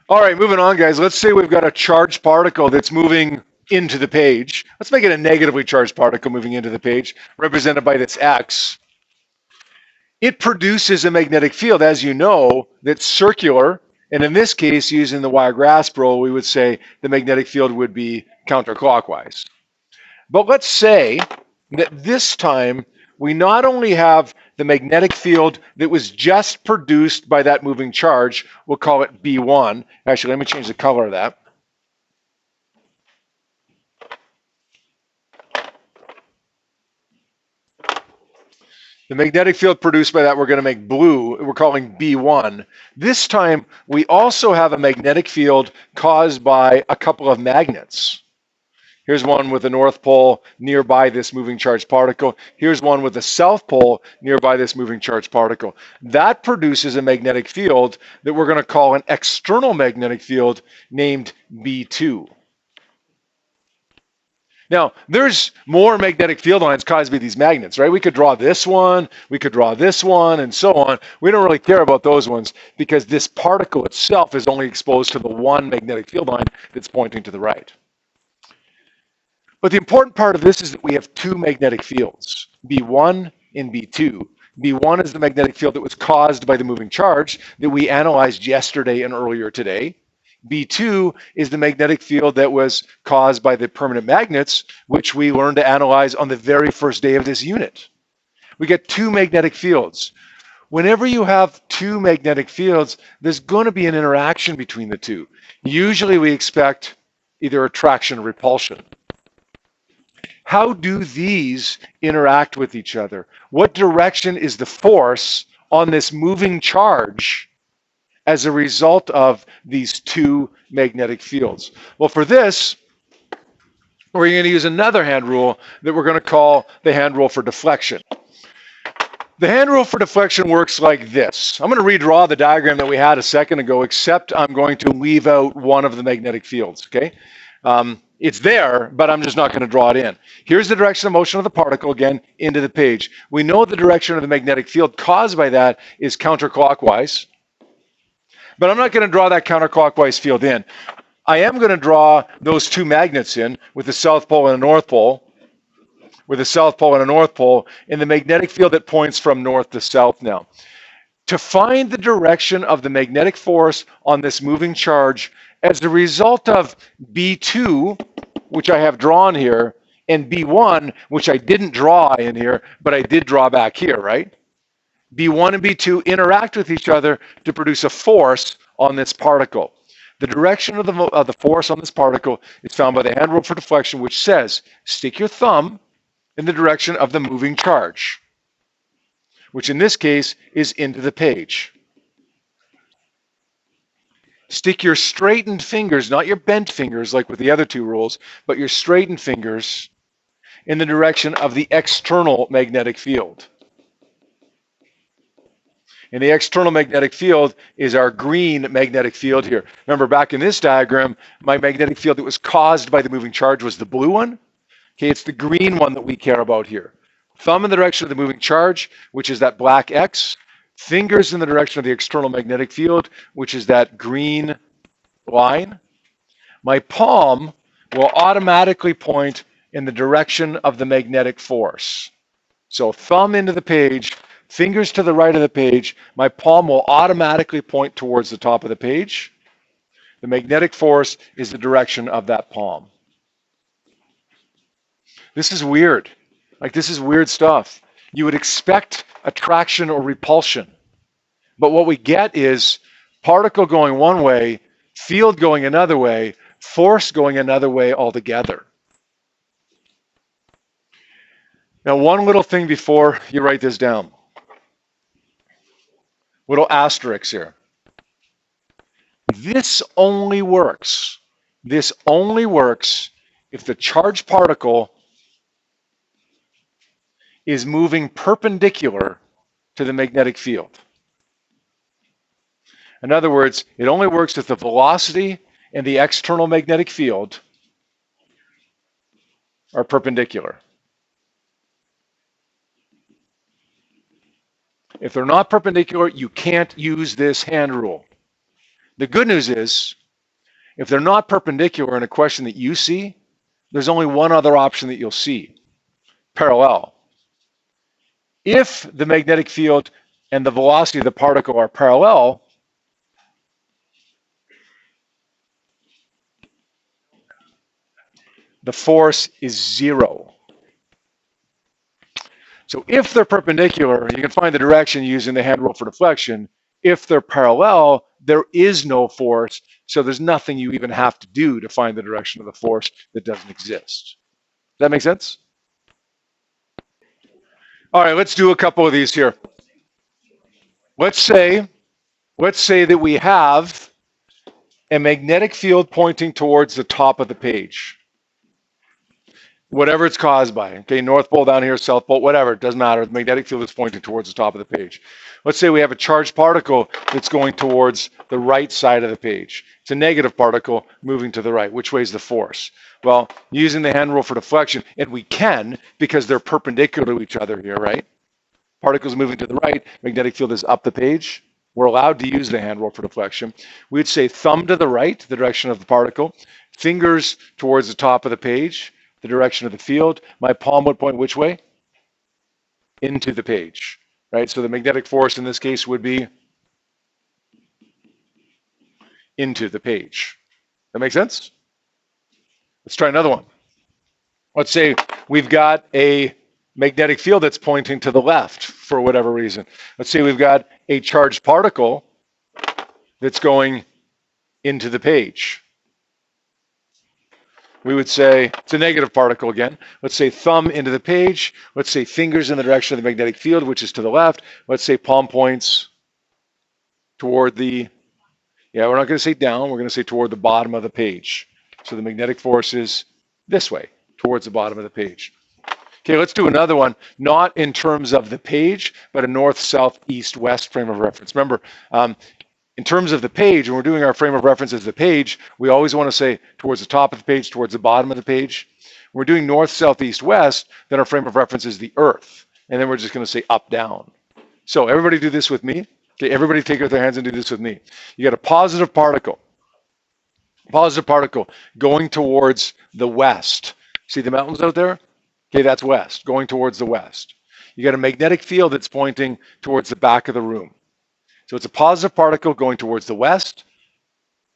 All right, moving on, guys. Let's say we've got a charged particle that's moving into the page. Let's make it a negatively charged particle moving into the page, represented by this X. It produces a magnetic field, as you know, that's circular. And in this case, using the Weierstrass rule, we would say the magnetic field would be counterclockwise. But let's say that this time we not only have the magnetic field that was just produced by that moving charge, we'll call it B1. Actually, let me change the color of that. The magnetic field produced by that we're going to make blue, we're calling B1. This time, we also have a magnetic field caused by a couple of magnets. Here's one with the North Pole nearby this moving charged particle. Here's one with the South Pole nearby this moving charged particle. That produces a magnetic field that we're going to call an external magnetic field named B2. Now, there's more magnetic field lines caused by these magnets, right? We could draw this one, we could draw this one, and so on. We don't really care about those ones because this particle itself is only exposed to the one magnetic field line that's pointing to the right. But the important part of this is that we have two magnetic fields, B1 and B2. B1 is the magnetic field that was caused by the moving charge that we analyzed yesterday and earlier today. B2 is the magnetic field that was caused by the permanent magnets, which we learned to analyze on the very first day of this unit. We get two magnetic fields. Whenever you have two magnetic fields, there's going to be an interaction between the two. Usually we expect either attraction or repulsion. How do these interact with each other? What direction is the force on this moving charge as a result of these two magnetic fields? Well, for this, we're going to use another hand rule that we're going to call the hand rule for deflection. The hand rule for deflection works like this. I'm going to redraw the diagram that we had a second ago, except I'm going to leave out one of the magnetic fields, okay? It's there, but I'm just not going to draw it in. Here's the direction of motion of the particle, again, into the page. We know the direction of the magnetic field caused by that is counterclockwise, but I'm not going to draw that counterclockwise field in. I am going to draw those two magnets in with the South Pole and the North Pole, with the South Pole and a North Pole, in the magnetic field that points from north to south now. To find the direction of the magnetic force on this moving charge as a result of B2, which I have drawn here, and B1, which I didn't draw in here, but I did draw back here, right? B1 and B2 interact with each other to produce a force on this particle. The direction of the force on this particle is found by the hand rule for deflection, which says, stick your thumb in the direction of the moving charge, which in this case is into the page. Stick your straightened fingers, not your bent fingers like with the other two rules, but your straightened fingers in the direction of the external magnetic field. And the external magnetic field is our green magnetic field here. Remember, back in this diagram, my magnetic field that was caused by the moving charge was the blue one. Okay, it's the green one that we care about here. Thumb in the direction of the moving charge, which is that black X. Fingers in the direction of the external magnetic field, which is that green line. My palm will automatically point in the direction of the magnetic force. So thumb into the page, fingers to the right of the page, my palm will automatically point towards the top of the page. The magnetic force is the direction of that palm. This is weird. Like, this is weird stuff. You would expect attraction or repulsion. But what we get is particle going one way, field going another way, force going another way altogether. Now, one little thing before you write this down. Little asterisk here. This only works if the charged particle is moving perpendicular to the magnetic field. In other words, it only works if the velocity and the external magnetic field are perpendicular. If they're not perpendicular, you can't use this hand rule. The good news is If they're not perpendicular in a question that you see, there's only one other option that you'll see: parallel. If the magnetic field and the velocity of the particle are parallel, the force is zero. So if they're perpendicular, you can find the direction using the hand rule for deflection. If they're parallel, there is no force, so there's nothing you even have to do to find the direction of the force that doesn't exist. Does that make sense? All right, let's do a couple of these here. Let's say that we have a magnetic field pointing towards the top of the page. Whatever it's caused by, okay, North Pole down here, South Pole, whatever, it doesn't matter. The magnetic field is pointing towards the top of the page. Let's say we have a charged particle that's going towards the right side of the page. It's a negative particle moving to the right. Which way is the force? Well, using the hand rule for deflection, and we can because they're perpendicular to each other here, right? Particles moving to the right, magnetic field is up the page. We're allowed to use the hand rule for deflection. We'd say thumb to the right, the direction of the particle, fingers towards the top of the page, the direction of the field. My palm would point which way? Into the page, right? So the magnetic force in this case would be into the page. That make sense? Let's try another one. Let's say we've got a magnetic field that's pointing to the left for whatever reason. Let's say we've got a charged particle that's going into the page. We would say it's a negative particle again. Let's say thumb into the page. Let's say fingers in the direction of the magnetic field, which is to the left. Let's say palm points toward the, we're not going to say down, we're going to say toward the bottom of the page. So the magnetic force is this way, towards the bottom of the page. Okay, let's do another one, not in terms of the page, but a north, south, east, west frame of reference. Remember, in terms of the page, when we're doing our frame of reference as the page, we always want to say towards the top of the page, towards the bottom of the page. When we're doing north, south, east, west, then our frame of reference is the earth. And then we're just going to say up, down. So everybody do this with me. Okay, everybody take it with their hands and do this with me. You got a positive particle going towards the west. See the mountains out there? Okay, that's west, going towards the west. You got a magnetic field that's pointing towards the back of the room. So it's a positive particle going towards the west,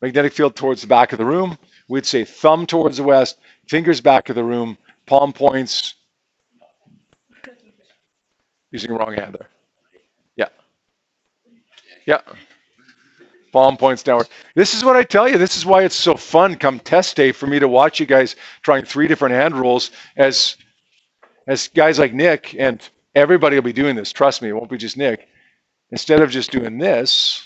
magnetic field towards the back of the room. We'd say thumb towards the west, fingers back of the room, palm points. Using the wrong hand there. Yeah. Palm points downward. This is what I tell you. This is why it's so fun come test day for me to watch you guys trying 3 different hand rules as guys like Nick, and everybody will be doing this. Trust me, it won't be just Nick. Instead of just doing this,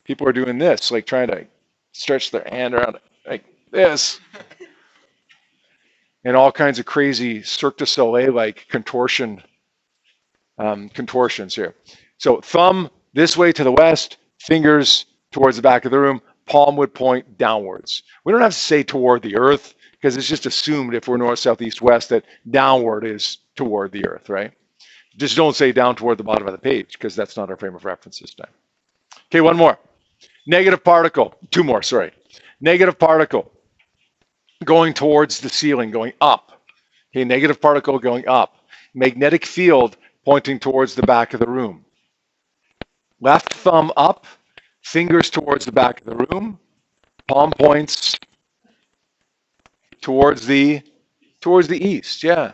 people are doing this, like trying to stretch their hand around like this. And all kinds of crazy Cirque du Soleil-like contortions here. So thumb this way to the west, fingers towards the back of the room, palm would point downwards. We don't have to say toward the earth because it's just assumed if we're north, south, east, west that downward is toward the earth, right? Just don't say down toward the bottom of the page because that's not our frame of reference this time. Okay, one more. Negative particle. 2 more, sorry. Negative particle going towards the ceiling, going up. Okay, negative particle going up. Magnetic field pointing towards the back of the room. Left thumb up, fingers towards the back of the room, palm points towards the east. Yeah.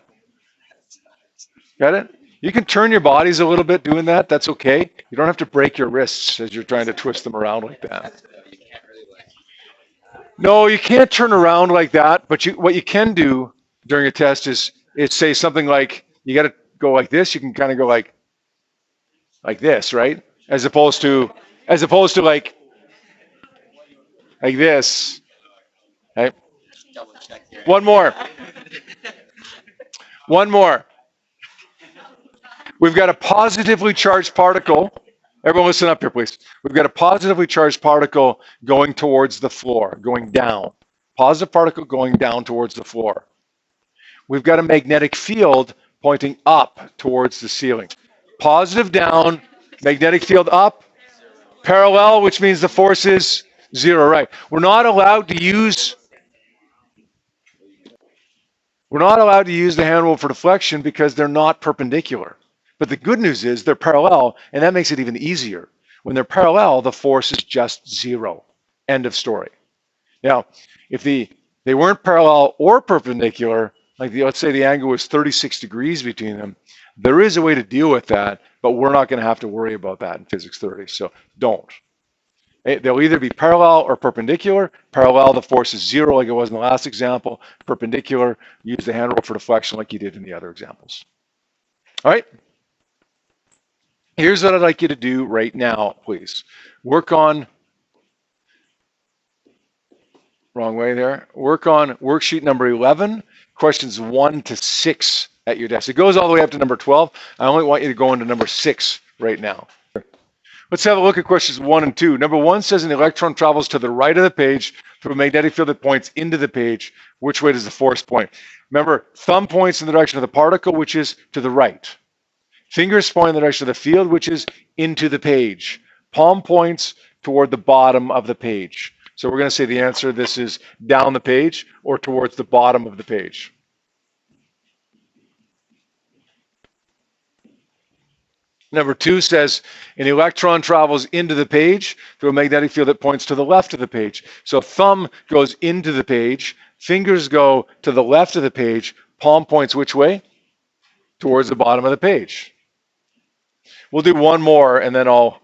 Got it? You can turn your bodies a little bit doing that. That's okay. You don't have to break your wrists as you're trying to twist them around like that. No, you can't turn around like that. But what you can do during a test is say something like, you got to go like this. You can kind of go like this, right? As opposed to like this. Okay. One more. We've got a positively charged particle. Everyone listen up here, please. We've got a positively charged particle going towards the floor, going down. Positive particle going down towards the floor. We've got a magnetic field pointing up towards the ceiling. Positive down, magnetic field up, parallel, which means the force is 0, right. We're not allowed to use the hand rule for deflection because they're not perpendicular. But the good news is they're parallel, and that makes it even easier. When they're parallel, the force is just 0. End of story. Now, if they weren't parallel or perpendicular, like let's say the angle was 36 degrees between them, there is a way to deal with that, but we're not going to have to worry about that in physics 30, so don't. They'll either be parallel or perpendicular. Parallel, the force is 0 like it was in the last example. Perpendicular, use the hand rule for deflection like you did in the other examples. All right. Here's what I'd like you to do right now, please. Work on, wrong way there. Work on worksheet number 11, questions 1 to 6 at your desk. It goes all the way up to number 12. I only want you to go into number 6 right now. Let's have a look at questions 1 and 2. Number 1 says an electron travels to the right of the page through a magnetic field that points into the page. Which way does the force point? Remember, thumb points in the direction of the particle, which is to the right. Fingers point in the direction of the field, which is into the page. Palm points toward the bottom of the page. So we're going to say the answer, this is down the page or towards the bottom of the page. Number 2 says an electron travels into the page through a magnetic field that points to the left of the page. So thumb goes into the page, fingers go to the left of the page, palm points which way? Towards the bottom of the page. We'll do one more and then I'll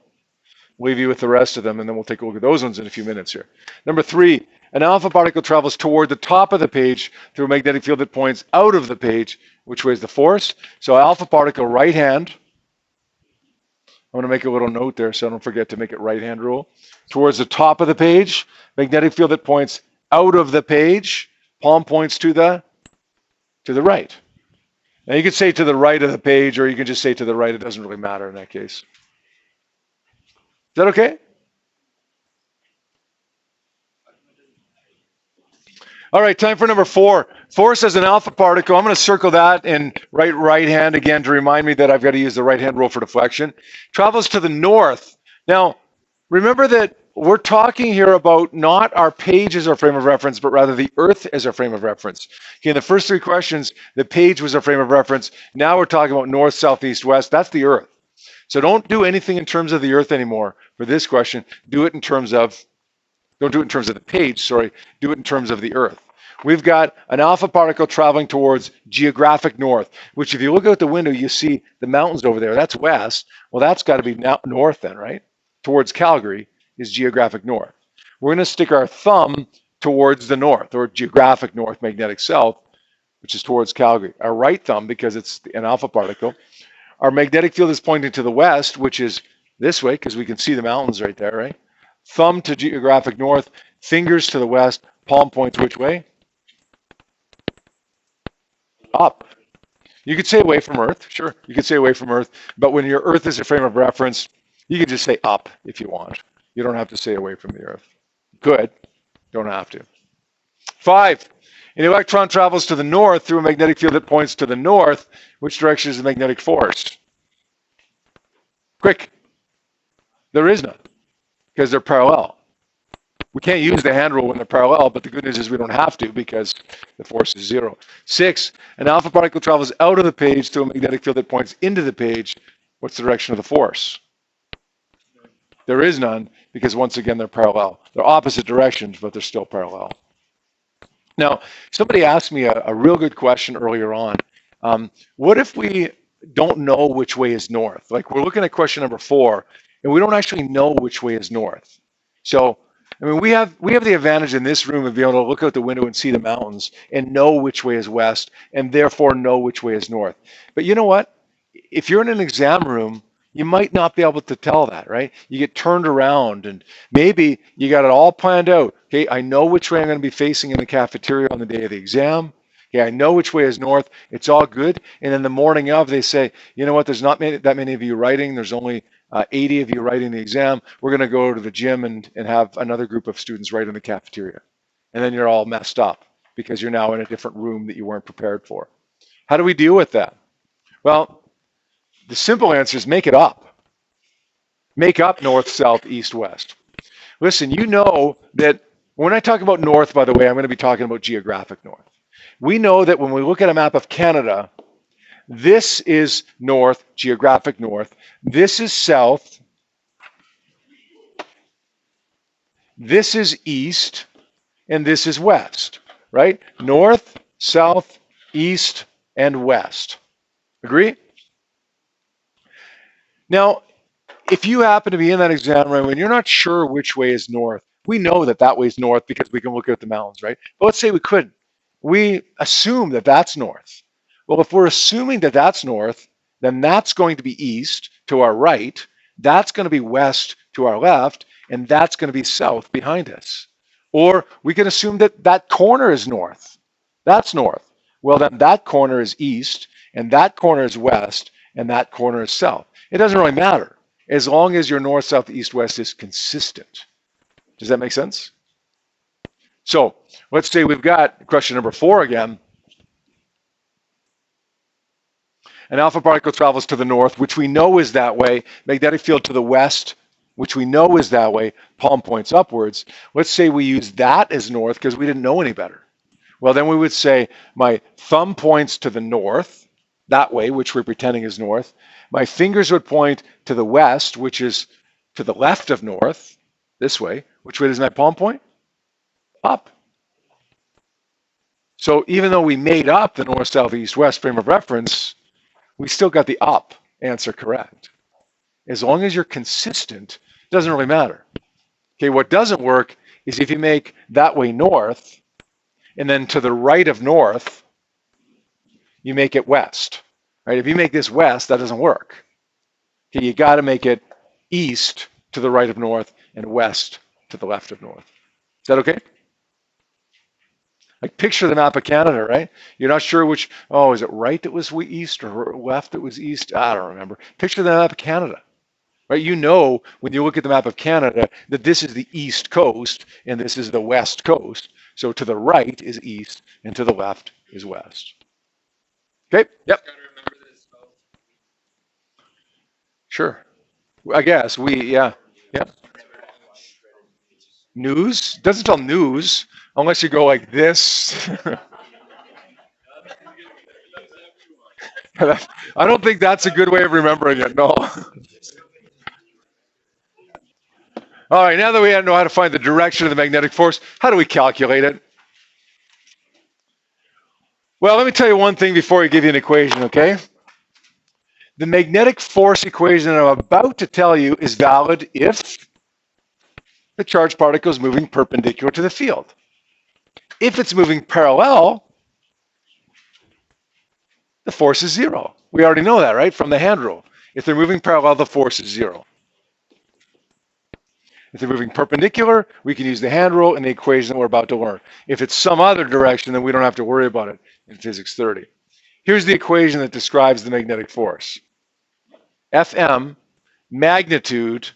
leave you with the rest of them and then we'll take a look at those ones in a few minutes here. Number 3, an alpha particle travels toward the top of the page through a magnetic field that points out of the page. Which way is the force? So alpha particle, right hand. I'm going to make a little note there so I don't forget to make it right hand rule. Towards the top of the page, magnetic field that points out of the page, palm points to the right. Now you could say to the right of the page or you can just say to the right. It doesn't really matter in that case. Is that okay? All right, time for number 4. Force as an alpha particle. I'm going to circle that and write right hand again to remind me that I've got to use the right hand rule for deflection. Travels to the north. Now, remember that we're talking here about not our page as our frame of reference, but rather the Earth as our frame of reference. Okay, in the first 3 questions, the page was our frame of reference. Now we're talking about north, south, east, west. That's the Earth. So don't do anything in terms of the Earth anymore for this question. Do it in terms of, don't do it in terms of the page, sorry. Do it in terms of the Earth. We've got an alpha particle traveling towards geographic north, which if you look out the window, you see the mountains over there. That's west. Well, that's got to be north then, right? Towards Calgary is geographic north. We're going to stick our thumb towards the north, or geographic north, magnetic south, which is towards Calgary. Our right thumb, because it's an alpha particle. Our magnetic field is pointing to the west, which is this way, because we can see the mountains right there, right? Thumb to geographic north, fingers to the west, palm points which way? Up. You could say away from Earth, sure. You could say away from Earth, but when your Earth is a frame of reference, you can just say up if you want. You don't have to say away from the Earth. Good. Don't have to. 5. An electron travels to the north through a magnetic field that points to the north. Which direction is the magnetic force? Quick. There is none, because they're parallel. We can't use the hand rule when they're parallel, but the good news is we don't have to because the force is 0. 6, an alpha particle travels out of the page through a magnetic field that points into the page. What's the direction of the force? There is none because, once again, they're parallel. They're opposite directions, but they're still parallel. Now, somebody asked me a real good question earlier on. What if we don't know which way is north? Like, we're looking at question number 4, and we don't actually know which way is north. So, I mean, we have the advantage in this room of being able to look out the window and see the mountains and know which way is west and therefore know which way is north. But you know what? If you're in an exam room, you might not be able to tell that, right? You get turned around and maybe you got it all planned out. Okay, I know which way I'm going to be facing in the cafeteria on the day of the exam. Okay, I know which way is north. It's all good. And then the morning of, they say, you know what? There's not that many of you writing. There's only 80 of you writing the exam. We're going to go to the gym and have another group of students write in the cafeteria. And then you're all messed up because you're now in a different room that you weren't prepared for. How do we deal with that? Well, the simple answer is make it up. Make up north, south, east, west. Listen, you know that when I talk about north, by the way, I'm going to be talking about geographic north. We know that when we look at a map of Canada, this is north, geographic north. This is south. This is east. And this is west, right? North, south, east, and west. Agree? Now, if you happen to be in that exam room and you're not sure which way is north, we know that that way is north because we can look at the mountains, right? But let's say we couldn't. We assume that that's north. Well, if we're assuming that that's north, then that's going to be east to our right, that's going to be west to our left, and that's going to be south behind us. Or we can assume that that corner is north. That's north. Well, then that corner is east, and that corner is west, and that corner is south. It doesn't really matter as long as your north, south, east, west is consistent. Does that make sense? So let's say we've got question number 4 again. An alpha particle travels to the north, which we know is that way. Magnetic field to the west, which we know is that way. Palm points upwards. Let's say we use that as north because we didn't know any better. Well, then we would say my thumb points to the north, that way, which we're pretending is north. My fingers would point to the west, which is to the left of north, this way. Which way does my palm point? Up. So even though we made up the north, south, east, west frame of reference, we still got the up answer correct. As long as you're consistent, it doesn't really matter. Okay, what doesn't work is if you make that way north, and then to the right of north, you make it west. Right? If you make this west, that doesn't work. Okay, you got to make it east to the right of north and west to the left of north. Is that okay? Like picture the map of Canada, right? You're not sure which, oh, is it right that was east or left that was east? I don't remember. Picture the map of Canada, right? You know when you look at the map of Canada that this is the east coast and this is the west coast. So to the right is east and to the left is west. Okay, yep. Sure. I guess yeah. News? Doesn't tell news unless you go like this. I don't think that's a good way of remembering it, no. All right, now that we know how to find the direction of the magnetic force, how do we calculate it? Well, let me tell you one thing before I give you an equation, okay? The magnetic force equation that I'm about to tell you is valid if the charged particle is moving perpendicular to the field. If it's moving parallel, the force is 0. We already know that, right, from the hand rule. If they're moving parallel, the force is 0. If they're moving perpendicular, we can use the hand rule and the equation that we're about to learn. If it's some other direction, then we don't have to worry about it in Physics 30. Here's the equation that describes the magnetic force. Fm, magnitude,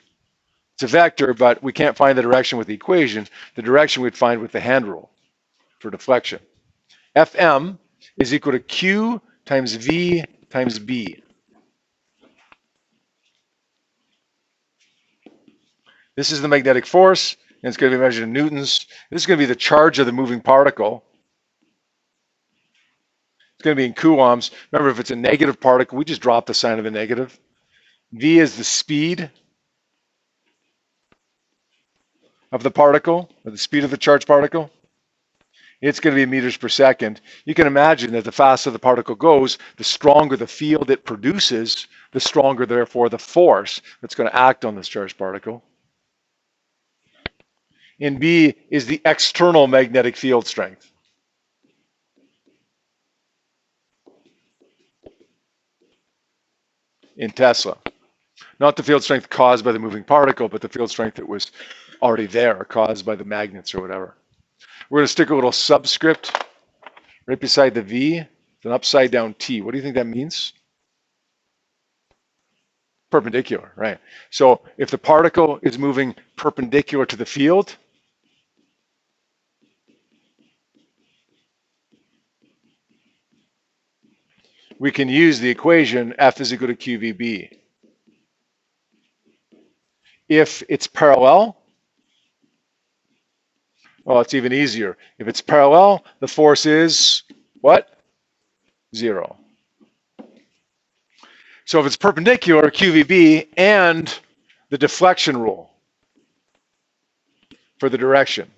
it's a vector, but we can't find the direction with the equation. The direction we'd find with the hand rule for deflection. Fm is equal to Q times V times B. This is the magnetic force, and it's going to be measured in newtons. This is going to be the charge of the moving particle. It's going to be in coulombs. Remember, if it's a negative particle, we just drop the sign of the negative. V is the speed of the particle, or the speed of the charged particle. It's going to be meters per second. You can imagine that the faster the particle goes, the stronger the field it produces, the stronger, therefore, the force that's going to act on this charged particle. And B is the external magnetic field strength. In Tesla. Not the field strength caused by the moving particle, but the field strength that was already there, caused by the magnets or whatever. We're going to stick a little subscript right beside the V. It's an upside down T. What do you think that means? Perpendicular, right? So if the particle is moving perpendicular to the field, we can use the equation F is equal to QVB. If it's parallel, Well, it's even easier. If it's parallel, the force is what? 0. So if it's perpendicular, QVB and the deflection rule for the direction.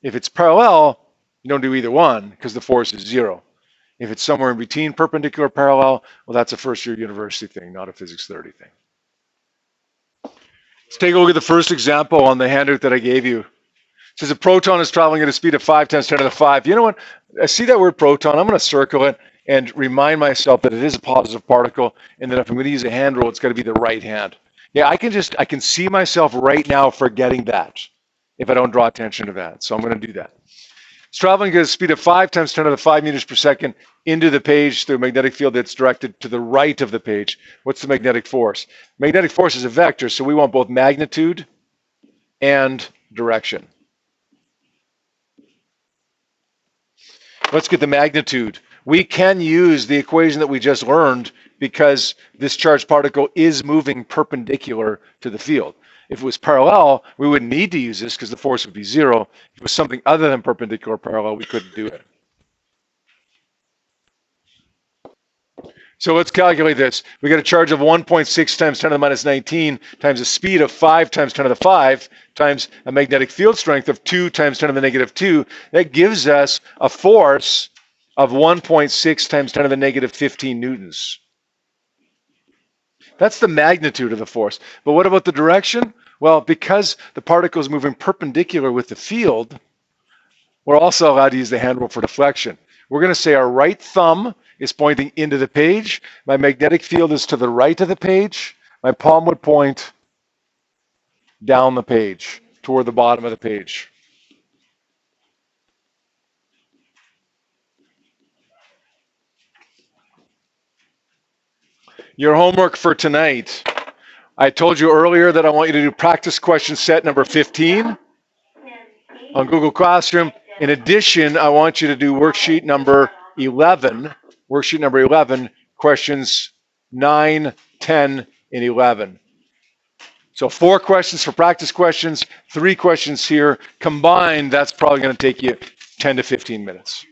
If it's parallel, you don't do either one because the force is 0. If it's somewhere in between perpendicular parallel, well, that's a first-year university thing, not a physics 30 thing. Let's take a look at the first example on the handout that I gave you. It says a proton is traveling at a speed of 5 times 10 to the 5. You know what? I see that word proton. I'm going to circle it and remind myself that it is a positive particle, and that if I'm going to use a hand rule, it's got to be the right hand. Yeah, I can see myself right now forgetting that if I don't draw attention to that. So I'm going to do that. It's traveling at a speed of 5 times 10 to the 5 meters per second into the page through a magnetic field that's directed to the right of the page. What's the magnetic force? Magnetic force is a vector, so we want both magnitude and direction. Let's get the magnitude. We can use the equation that we just learned because this charged particle is moving perpendicular to the field. If it was parallel, we wouldn't need to use this because the force would be 0. If it was something other than perpendicular parallel, we couldn't do it. So let's calculate this. We got a charge of 1.6 times 10 to the minus 19 times a speed of 5 times 10 to the 5 times a magnetic field strength of 2 times 10 to the negative 2. That gives us a force of 1.6 times 10 to the negative 15 newtons. That's the magnitude of the force. But what about the direction? Well, because the particle is moving perpendicular with the field, we're also allowed to use the hand rule for deflection. We're going to say our right thumb is pointing into the page. My magnetic field is to the right of the page. My palm would point down the page, toward the bottom of the page. Your homework for tonight. I told you earlier that I want you to do practice question set number 15 on Google Classroom. In addition, I want you to do worksheet number 11, questions 9, 10, and 11. So 4 questions for practice questions, 3 questions here. Combined, that's probably going to take you 10 to 15 minutes.